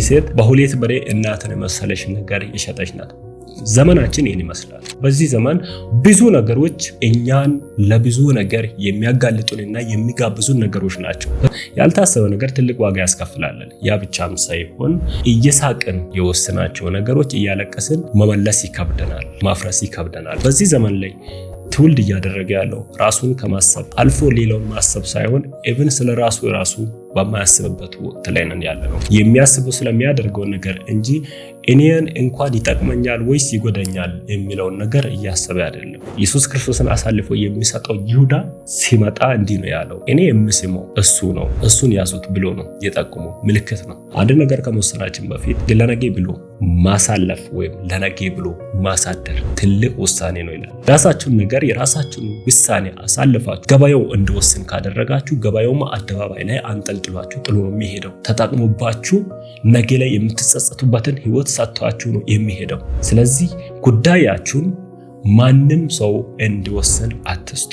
ሴት በሁለት በሬ እናትን መሰለሽ ነገር የሸጠች ናት። ዘመናችን ይህን ይመስላል። በዚህ ዘመን ብዙ ነገሮች እኛን ለብዙ ነገር የሚያጋልጡንና የሚጋብዙን ነገሮች ናቸው። ያልታሰበ ነገር ትልቅ ዋጋ ያስከፍላል። ያ ብቻም ሳይሆን እየሳቅን የወሰናቸው ነገሮች እያለቀስን መመለስ ይከብደናል፣ ማፍረስ ይከብደናል። በዚህ ዘመን ላይ ትውልድ እያደረገ ያለው ራሱን ከማሰብ አልፎ ሌላውን ማሰብ ሳይሆን ኢቭን ስለ ራሱ በማያስብበት ወቅት ላይ ነን ያለነው። የሚያስበው ስለሚያደርገው ነገር እንጂ እኔን እንኳን ይጠቅመኛል ወይስ ይጎዳኛል የሚለውን ነገር እያሰበ አይደለም። ኢየሱስ ክርስቶስን አሳልፎ የሚሰጠው ይሁዳ ሲመጣ እንዲህ ነው ያለው፣ እኔ የምስመው እሱ ነው፣ እሱን ያዙት ብሎ ነው የጠቁመው። ምልክት ነው። አንድ ነገር ከመወሰናችን በፊት ለነገ ብሎ ማሳለፍ ወይም ለነገ ብሎ ማሳደር ትልቅ ውሳኔ ነው ይላል። የራሳችሁን ነገር የራሳችሁን ውሳኔ አሳልፋችሁ ገበያው እንዲወስን ካደረጋችሁ ገበያውም አደባባይ ላይ አንጠልጥሏችሁ ጥሎ ነው የሚሄደው። ተጠቅሞባችሁ ነገ ላይ የምትጸጸቱበትን ህይወት ሰጥቷችሁ ነው የሚሄደው። ስለዚህ ጉዳያችሁን ማንም ሰው እንዲወስን አትስጡ።